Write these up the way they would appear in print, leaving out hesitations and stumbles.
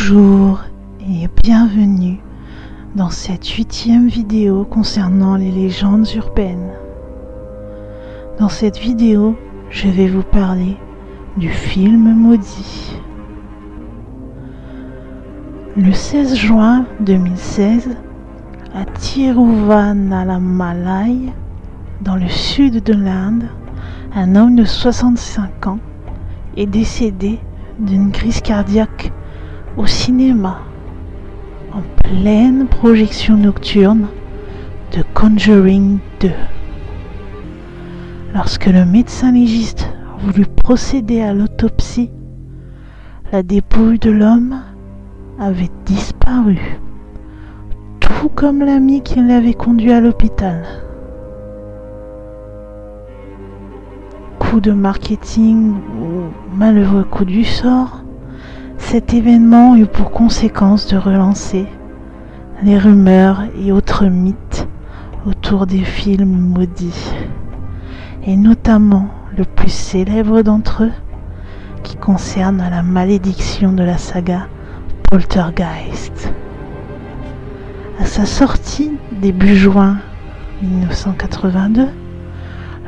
Bonjour et bienvenue dans cette 8e vidéo concernant les légendes urbaines. Dans cette vidéo, je vais vous parler du film maudit. Le 16 juin 2016, à Tiruvannamalai, dans le sud de l'Inde, un homme de 65 ans est décédé d'une crise cardiaque au cinéma, en pleine projection nocturne de Conjuring 2. Lorsque le médecin légiste voulut procéder à l'autopsie, la dépouille de l'homme avait disparu, tout comme l'ami qui l'avait conduit à l'hôpital. Coup de marketing ou malheureux coup du sort, cet événement eut pour conséquence de relancer les rumeurs et autres mythes autour des films maudits, et notamment le plus célèbre d'entre eux qui concerne la malédiction de la saga Poltergeist. À sa sortie début juin 1982,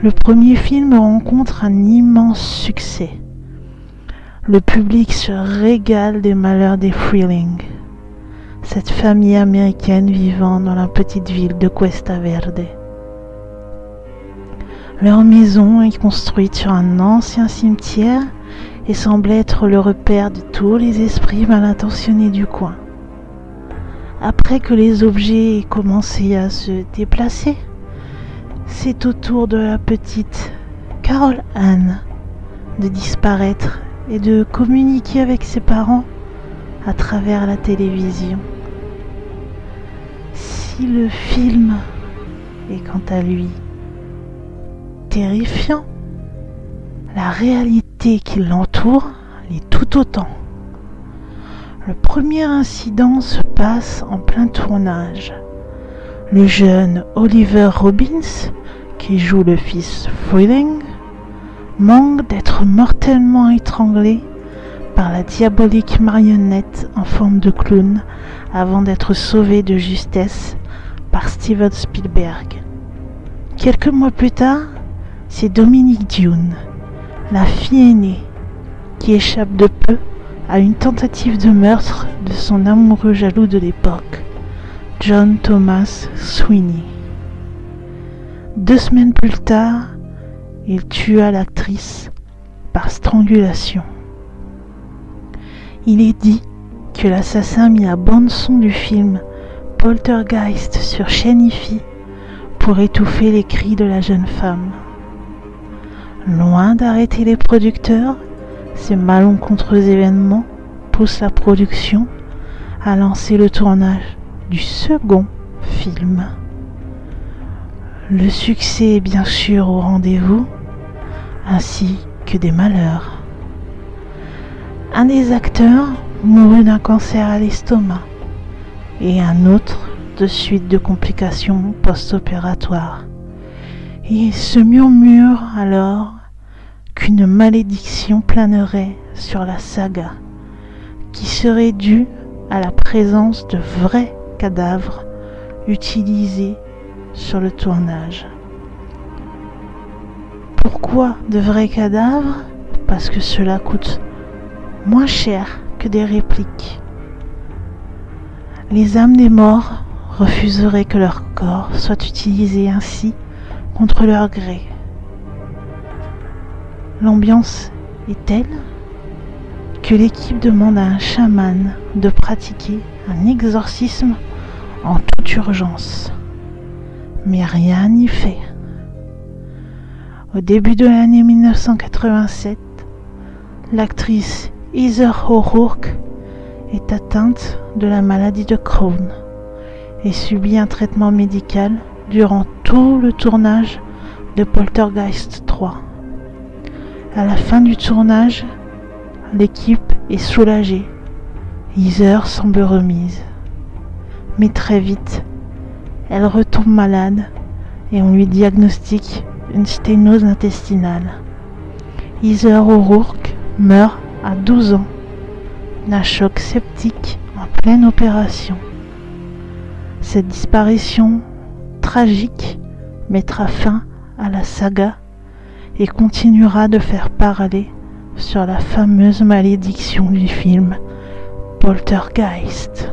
le premier film rencontre un immense succès. Le public se régale des malheurs des Freeling, cette famille américaine vivant dans la petite ville de Cuesta Verde. Leur maison est construite sur un ancien cimetière et semble être le repère de tous les esprits mal intentionnés du coin. Après que les objets aient commencé à se déplacer, c'est au tour de la petite Carol Ann de disparaître et de communiquer avec ses parents à travers la télévision. Si le film est quant à lui terrifiant, la réalité qui l'entoure l'est tout autant. Le premier incident se passe en plein tournage. Le jeune Oliver Robbins, qui joue le fils Freeling, manque d'être mortellement étranglé par la diabolique marionnette en forme de clown avant d'être sauvé de justesse par Steven Spielberg. Quelques mois plus tard, c'est Dominique Dune, la fille aînée, qui échappe de peu à une tentative de meurtre de son amoureux jaloux de l'époque, John Thomas Sweeney. 2 semaines plus tard, il tua l'actrice par strangulation. Il est dit que l'assassin mit la bande-son du film Poltergeist sur chaîne IFI pour étouffer les cris de la jeune femme. Loin d'arrêter les producteurs, ces malencontreux événements poussent la production à lancer le tournage du second film. Le succès est bien sûr au rendez-vous, ainsi que des malheurs. Un des acteurs mourut d'un cancer à l'estomac et un autre de suite de complications post-opératoires. Il se murmure alors qu'une malédiction planerait sur la saga, qui serait due à la présence de vrais cadavres utilisés sur le tournage. Pourquoi de vrais cadavres? Parce que cela coûte moins cher que des répliques. Les âmes des morts refuseraient que leur corps soit utilisé ainsi contre leur gré. L'ambiance est telle que l'équipe demande à un chaman de pratiquer un exorcisme en toute urgence. Mais rien n'y fait. Au début de l'année 1987, l'actrice Heather O'Rourke est atteinte de la maladie de Crohn et subit un traitement médical durant tout le tournage de Poltergeist 3. À la fin du tournage, l'équipe est soulagée. Heather semble remise. Mais très vite, elle retombe malade et on lui diagnostique une sténose intestinale. Heather O'Rourke meurt à 12 ans d'un choc septique en pleine opération. Cette disparition tragique mettra fin à la saga et continuera de faire parler sur la fameuse malédiction du film Poltergeist.